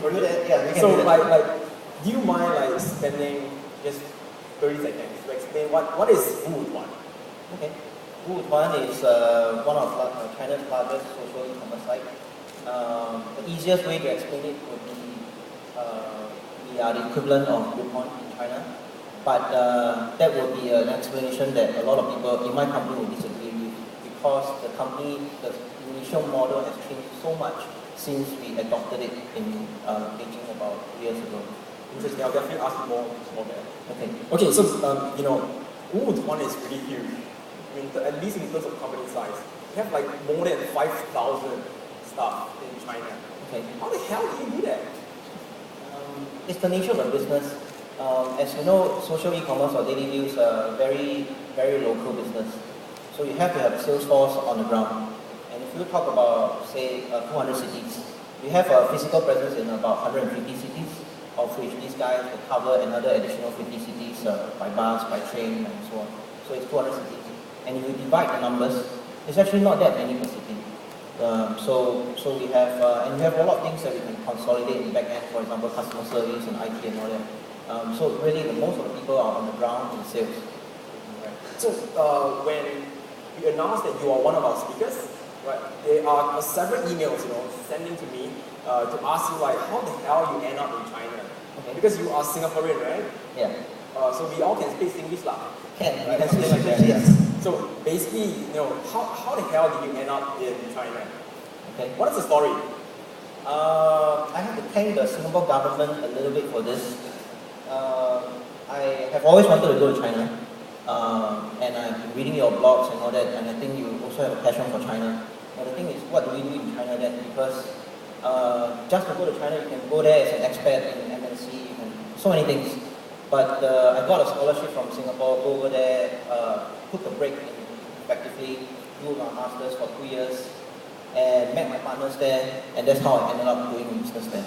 We'll do that. Yeah, we can So do that. like, do you mind like spending just 30 seconds to explain what is Wuhan? Okay. Wuhan is one of China's largest social e-commerce sites. The easiest way to explain it would be we are the equivalent of Groupon in China, but that would be an explanation that a lot of people in my company will disagree with because the company, the initial model has changed so much since we adopted it in Beijing about 2 years ago. Interesting. I'll definitely ask you more there. Okay. Okay, so Wuhan is really huge. I mean, at least in terms of company size, you have like more than 5,000 staff in China. Okay. How the hell do you do that? It's the nature of the business. As you know, social e-commerce or daily deals are very, very local business. So you have to have a sales force on the ground. And if you talk about, say, 200 cities, we have a physical presence in about 150 cities, of which these guys will cover another additional 50 cities by bus, by train, and so on. So it's 200 cities. And if you divide the numbers, it's actually not that many per city. So we have, and we have a lot of things that we can consolidate in the back end, for example, customer service and IT and all that. So really, most of the people are on the ground in sales. Right. So when we announced that you are one of our speakers, right, there are several emails, sending to me to ask you like, how the hell you end up in China? Okay. Because you are Singaporean, right? Yeah. So we all can speak English lah. Can, Right? we can speak Something like English, that. yes. So basically, how the hell did you end up in China? Okay. What is the story? I have to thank the Singapore government a little bit for this. I have always wanted to go to China, and I've been reading your blogs and all that, and I think you also have a passion for China. But the thing is, what do we do in China then? Because just to go to China, you can go there as an expat in MNC, you can so many things. But I got a scholarship from Singapore, go over there, took a break effectively, do my masters for 2 years, and met my partners there, and that's how I ended up doing business there.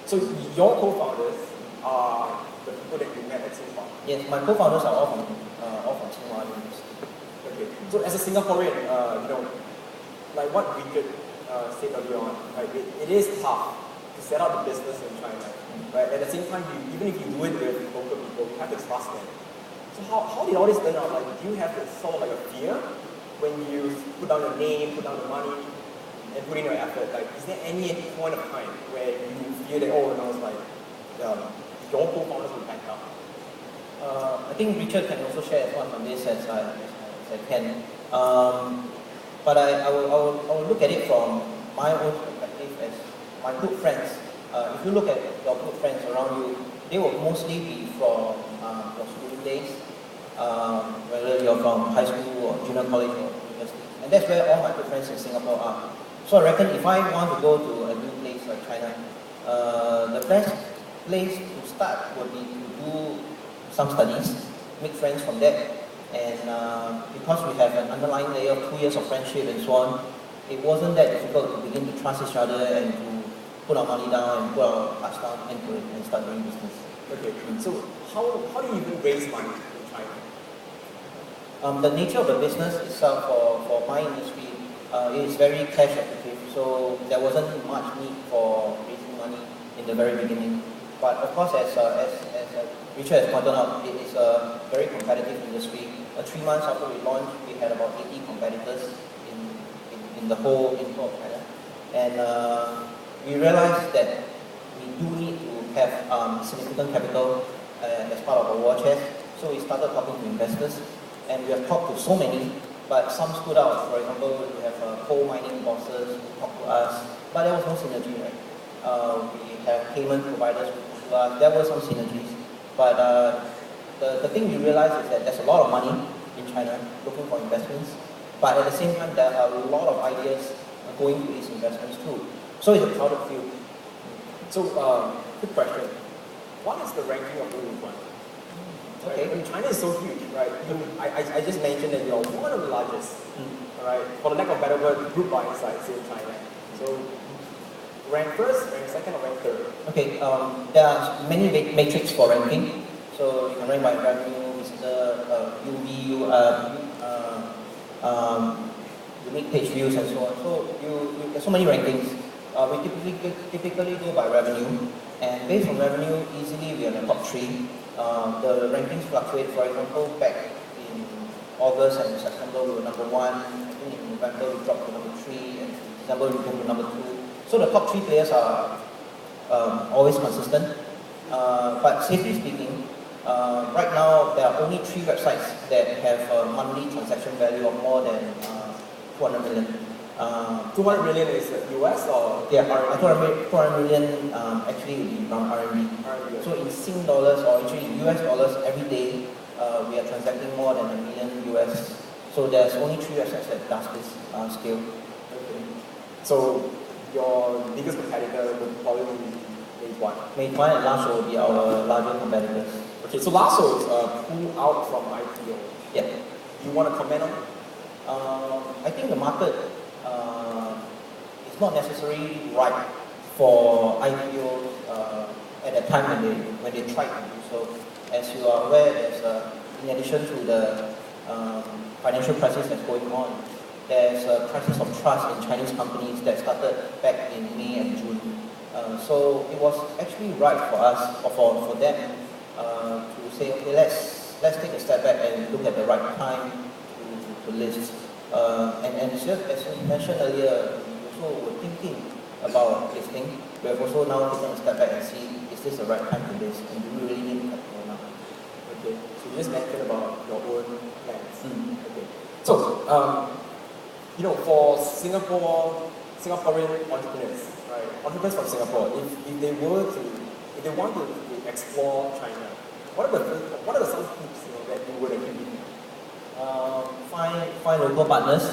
So your co-founders are the people that you met at Tsinghua. Yes, my co-founders are all from Tsinghua University. Okay. So as a Singaporean, like what Richard said earlier on, right, it is tough to set up a business in China. Right? At the same time, even if you do it with local people, you have to trust them. So how did all this turn out? Like, do you have this sort of like a fear when you put down your name, put down the money, and put in your effort? Like, is there any point of time where you feel that, your co-founders will back up? I think Richard can also share as much on this as I can. But I will look at it from my own perspective as my good friends. If you look at your good friends around you, they will mostly be from your schooling days, whether you're from high school or junior college or university. And that's where all my good friends in Singapore are. So I reckon if I want to go to a new place like China, the best place to start would be to do some studies, make friends from that. And because we have an underlying layer of 2 years of friendship and so on, it wasn't that difficult to begin to trust each other and to put our money down and put our hearts down into it and start doing business. Okay, so how do you even raise money in China? The nature of the business itself for my industry is very cash effective, so there wasn't much need for raising money in the very beginning. But of course, as Richard has pointed out, it is a very competitive industry. 3 months after we launched, we had about 80 competitors in the whole of China. And we realized that we do need to have significant capital as part of our war chest. So we started talking to investors, and we have talked to so many, but some stood out. For example, we have coal mining bosses who talked to us, but there was no synergy, right? We have payment providers who talked to us. There were some synergies, but the thing we realized is that there's a lot of money in China looking for investments, but at the same time, there are a lot of ideas going to these investments too. So it's a crowded field. So, quick question. What is the ranking of Wuhan? Okay. I mean, China is so huge, right? I just mentioned that you're one of the largest, right? For the lack of better word, group by size in China. So, rank first, rank second, or rank third? Okay, there are many metrics for ranking. So you can rank by revenue, visitor, UV, unique page views, and so on. So there's so many rankings. We typically go by revenue, and based on revenue, easily we are in the top 3. The rankings fluctuate. For example, back in August and September, we were number 1. I think in November, we dropped to number 3, and in December, we moved to number 2. So the top 3 players are always consistent. But safely speaking, right now, there are only 3 websites that have a monthly transaction value of more than 200 million. 200 million is US or Yeah, RMB? 200 million actually would be around RMB. RMB. So in Sing dollars or actually in US dollars, every day we are transacting more than $1 million US. So there's only 3 websites that does this scale. Okay. So your biggest competitor would probably be Meituan. Meituan and Lasso will be our larger competitors. Okay, so Lasso is pulled out from IPO. Yeah. You want to comment on it? I think the market is not necessarily right for IPOs at the time when they tried to do so. As you are aware, there's in addition to the financial crisis that's going on, there's a crisis of trust in Chinese companies that started back in May and June. So it was actually right for us, or for them, to say, okay, let's take a step back and look at the right time to list. And just as you mentioned earlier, we also were thinking about listing. We have also now taken a step back and see, is this the right time to list, and do we really need capital now? Okay, so you just mentioned about your own plans. Okay, so for Singaporean entrepreneurs, right? Entrepreneurs from Singapore, if they want to explore China, what are the some tips that you would actually give? Find local partners.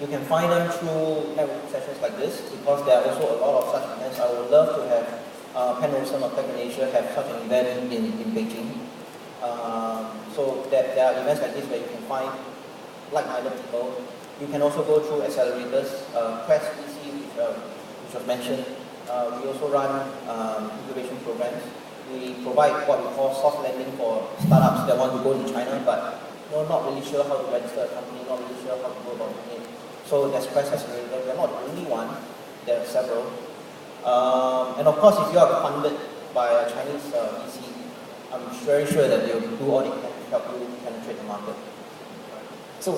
You can find them through networking sessions like this, because there are also a lot of such events. I would love to have Pan Ocean or Tech in Asia have such an event in Beijing. So that there are events like this where you can find like-minded people. You can also go through accelerators, Quest VC, which was mentioned. We also run incubation programs. We provide what we call soft landing for startups that want to go to China, but not really sure how to register a company, not really sure how to go about it. So there's Quest Accelerator. We're not the only one. There are several. And of course, if you are funded by a Chinese VC, I'm very sure that they'll do all they can to help you penetrate the market. So,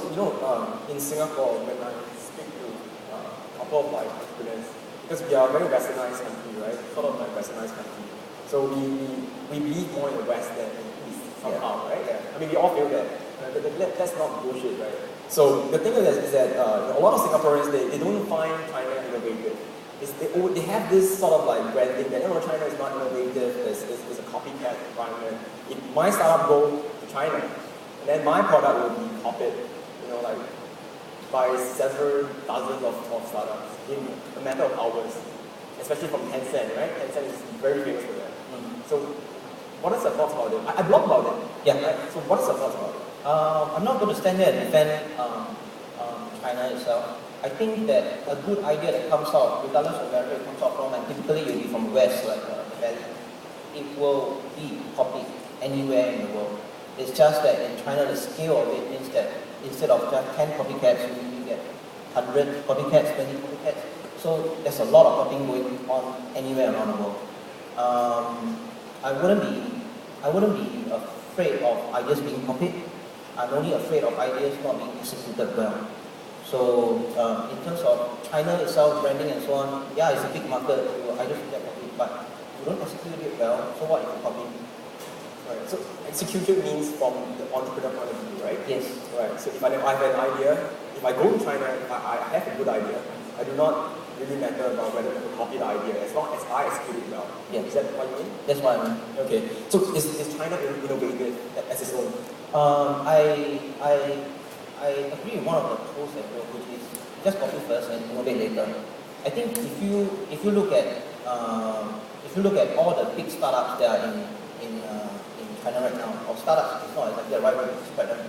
in Singapore, when I speak to a couple of entrepreneurs, because we are a very westernized country, right? Sort of like westernized country. So we believe more in the West than in the East somehow, right? Yeah. I mean, we all feel that. That's not bullshit, right? So the thing is that a lot of Singaporeans, they don't find China innovative. They have this sort of like branding that China is not innovative, it's a copycat environment. If my startup go to China, then my product will be copied, like by several dozens of startups in a matter of hours, especially from Tencent, right? Tencent is very famous for that. So what is your thoughts about it? I blog about it. Yeah. Right? So what is your thoughts about it? I'm not going to stand there and defend China itself. I think that a good idea that comes out, regardless of where it comes out from, and typically it will be from West, like the Valley, it will be copied anywhere in the world. It's just that in China, the scale of it means that instead of just 10 copycats, you get 100 copycats, 20 copycats. So there's a lot of copying going on anywhere around the world. I wouldn't be afraid of ideas being copied. I'm only afraid of ideas not being executed well. So in terms of China itself, branding and so on, yeah, it's a big market. You ideas will get copied, but you don't execute it well. So what if you copy? Right. So execution means from the entrepreneur point of view, right? Yes. Right. So if I have an idea, if I go to China, if I have a good idea, I do not really matter about whether people copy the idea, as long as I execute it well. Yeah. Is that what you mean? That's what I mean. Okay. So is China innovative as its own? I agree with one of the tools that we which is just copy first and innovate later. I think if you look at all the big startups that are in China right now, or startups, it's not exactly the right way to describe them.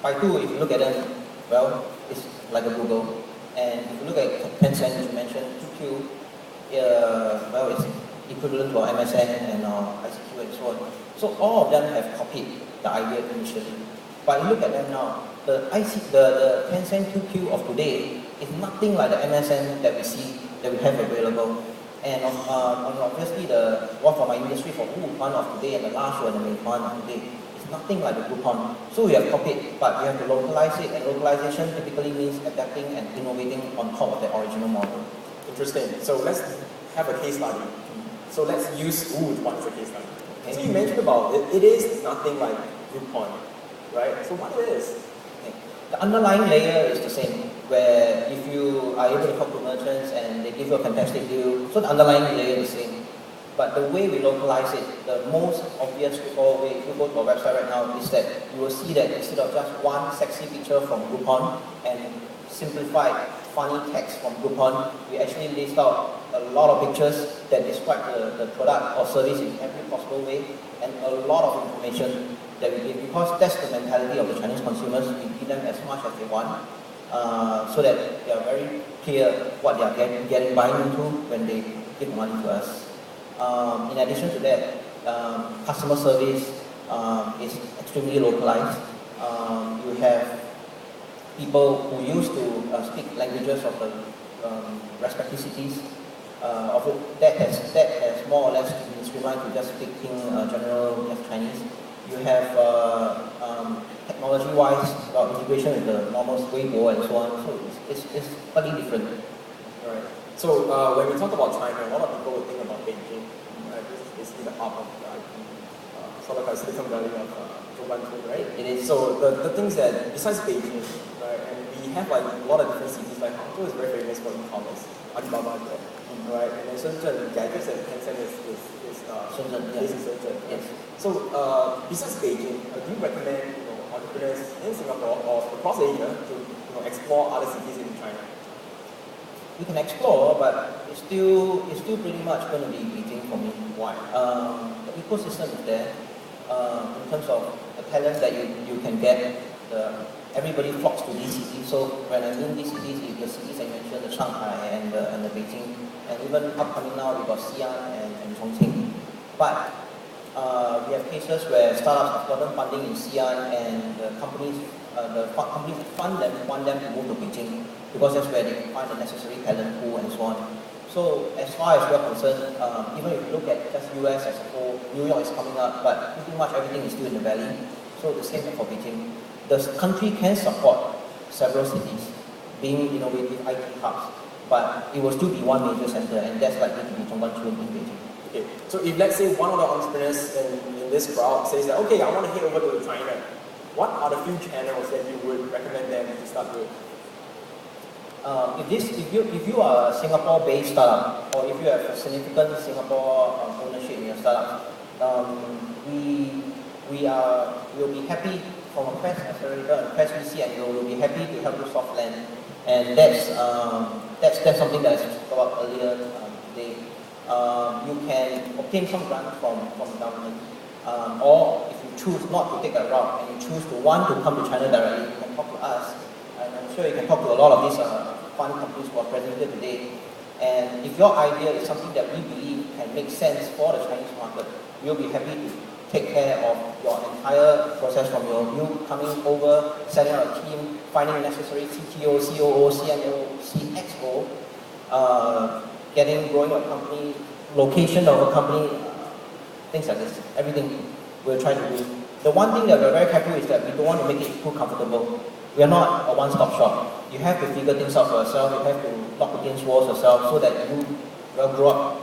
Baidu, if you look at them, well, it's like a Google. And if you look at Tencent, which you mentioned, QQ, well, it's equivalent to our MSN and ICQ and so on. So all of them have copied the idea initially. But you look at them now, the Tencent QQ of today It's nothing like the MSN that we see, that we have available. And obviously the one for my industry, for Wuhan of today and the last one, the Meituan of today, it's nothing like the Groupon. So we have copied, but we have to localize it, and localization typically means adapting and innovating on top of the original model. Interesting. So let's have a case study. So let's use Groupon as a case study. Okay. So you mentioned about it, it is nothing like Groupon, right? So what it is? Okay. The underlying layer is the same, where if you are able to talk to merchants and they give you a fantastic deal, so the underlying layer is the same. But the way we localize it, the most obvious way, if you go to our website right now, is that you will see that instead of just one sexy picture from Groupon and simplified funny text from Groupon, we actually list out a lot of pictures that describe the product or service in every possible way, and a lot of information that we give, because that's the mentality of the Chinese consumers. We give them as much as they want, so that they are very clear what they are getting buying into when they give money to us. In addition to that, customer service is extremely localized. You have people who used to speak languages of the respective cities. That has more or less been streamlined to just speaking general Chinese. You have technology-wise, about integration with the normal Weibo and so on. So it's slightly different. Right. So when we talk about China, a lot of people will think about Beijing. Right? This is the hub of the IT, sort of like Silicon Valley of Zhongguancun, right? It is. So the things that besides Beijing, right, and we have like a lot of different cities. Like Hangzhou is very famous for e-commerce. Alibaba is there, right? And then Shenzhen, Gadgets and Tencent is Shenzhen, based in Shenzhen. Yes. So besides Beijing, do you recommend entrepreneurs in Singapore or across Asia to explore other cities in China? We can explore, but it's still pretty much going to be Beijing for me. Why? The ecosystem is there. In terms of the talent that you can get, everybody flocks to these cities. So when I mean these cities, the cities I mentioned, the Shanghai and the Beijing, and even upcoming now we got Xi'an and Chongqing. But we have cases where startups have gotten funding in Xi'an, and the companies fund them, want them to move to Beijing, because that's where they can find the necessary talent pool and so on. So as far as we're concerned, even if you look at just US as a whole, New York is coming up, but pretty much everything is still in the valley. So the same for Beijing. The country can support several cities being innovative IT hubs, but it will still be one major center, and that's likely to be Zhongguancun in Beijing. Okay, so if let's say one of the entrepreneurs in this crowd says that, okay, I want to head over to China, what are the few channels that you would recommend them to start with? If you are a Singapore-based startup, or if you have a significant Singapore ownership in your startup, we'll be happy from a Quest Accelerator and Quest VC, and we'll be happy to help you soft land. And that's something that I spoke about earlier today. You can obtain some grant from the government, or if you choose not to take that route and you choose to want to come to China directly, you can talk to us. And I'm sure you can talk to a lot of these fund companies who are present here today. And if your idea is something that we believe can make sense for the Chinese market, we'll be happy to take care of your entire process, from you coming over, setting up a team, finding the necessary CTO, COO, CMO, CXO, growing a company, location of a company, things like this. Everything we'll try to do. The one thing that we're very careful is that we don't want to make it too comfortable. We are not a one-stop shop. You have to figure things out for yourself. You have to knock against walls yourself, so that you will grow up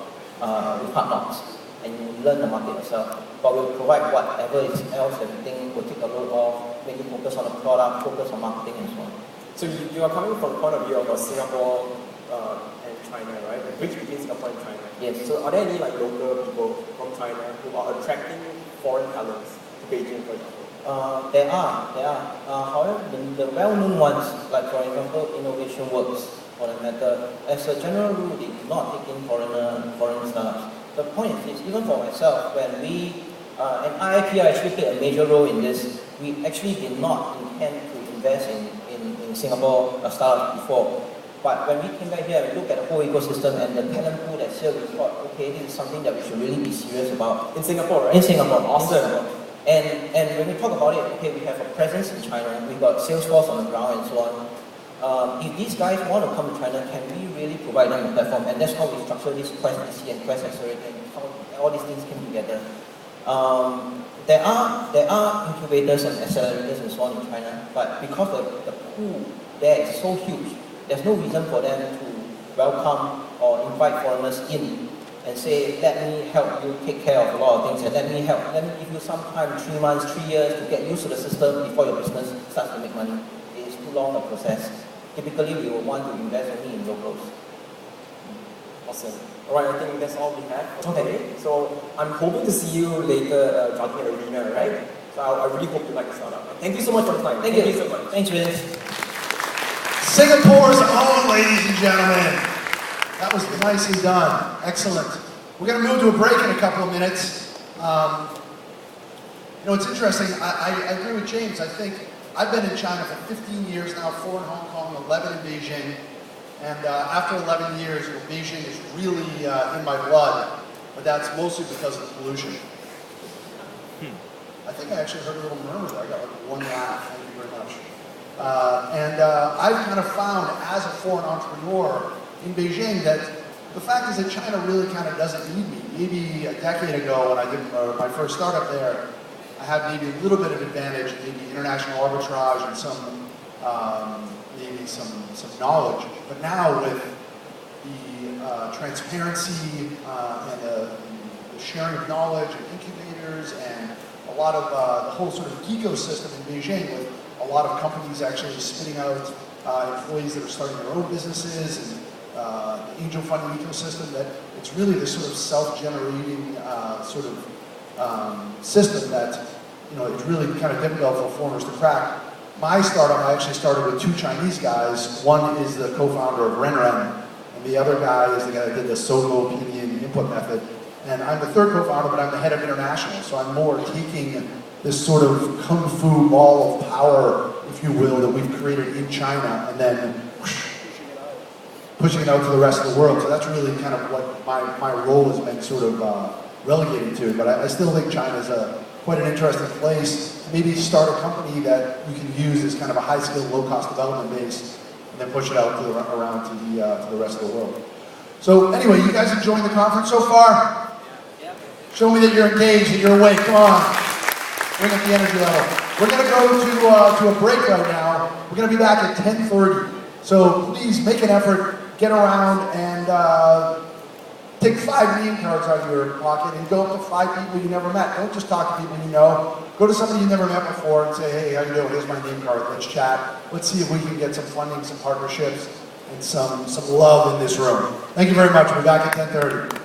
with hard knocks and you learn the market yourself. But we'll provide whatever else that we think will take a load off, make you focus on the product, focus on marketing and so on. So you are coming from the point of view of Singapore and China, right? The bridge between Singapore and China. Yes. So are there any local people from China who are attracting foreign talents to Beijing, for example? There are. However, the well-known ones, like for example, Innovation Works, for that matter, as a general rule, they do not take in foreign startups. The point is, even for myself, when we, and IIPR actually played a major role in this, we actually did not intend to invest in Singapore startups before. But when we came back here and we looked at the whole ecosystem and the talent pool that's here, we thought, okay, this is something that we should really be serious about. In Singapore, right? In Singapore. Awesome. And when we talk about it, okay, we have a presence in China, we've got Salesforce on the ground and so on. if these guys want to come to China, can we really provide them a platform? And that's how we structure this Quest DC and Quest Accelerator, how all these things came together. There are incubators and accelerators and so on in China, but because the pool there is so huge, there's no reason for them to welcome or invite foreigners in and say, let me help you take care of a lot of things, and let me give you some time, 3 months, 3 years to get used to the system before your business starts to make money. It is too long a process. Typically, we will want to invest only in locals. Awesome. All right, I think that's all we have for today. So I'm hoping to see you later jogging at Arena, right? So I really hope you like the startup. Thank you so much for the time. Thank you so much. Thanks, Vince. Singapore's own, ladies and gentlemen. That was nicely done. Excellent. We're going to move to a break in a couple of minutes. It's interesting. I agree with James. I think I've been in China for 15 years now, 4 in Hong Kong, 11 in Beijing. And after 11 years, Beijing is really in my blood. But that's mostly because of the pollution. I think I actually heard a little murmur there. I got like 1 laugh. Thank you very much. I've kind of found, as a foreign entrepreneur in Beijing, that the fact is that China really kind of doesn't need me. Maybe a decade ago, when I did my first startup there, I had maybe a little bit of advantage, maybe international arbitrage and maybe some knowledge. But now with the transparency and the sharing of knowledge and incubators and a lot of the whole sort of ecosystem in Beijing, with a lot of companies actually spitting out employees that are starting their own businesses, and the angel funding ecosystem, that it's really this sort of self-generating system that it's really kind of difficult for foreigners to crack. My startup, I actually started with 2 Chinese guys. One is the co-founder of RenRen, and the other guy is the guy that did the Sogo Pinyin input method. And I'm the 3rd co-founder, but I'm the head of international, so I'm more taking this sort of kung fu ball of power, if you will, that we've created in China, and then pushing it out to the rest of the world. So that's really kind of what my role has been sort of relegated to. But I still think China is quite an interesting place to maybe start a company that you can use as kind of a high-skill, low-cost development base, and then push it out around to the rest of the world. So anyway, you guys enjoying the conference so far? Show me that you're engaged, that you're awake. Come on. Bring up the energy level. We're going to go to a break right now. We're going to be back at 10:30. So please make an effort, get around, and take 5 name cards out of your pocket and go up to 5 people you never met. Don't just talk to people you know. Go to somebody you never met before and say, hey, how you doing? Here's my name card. Let's chat. Let's see if we can get some funding, some partnerships, and some love in this room. Thank you very much. We'll be back at 10:30.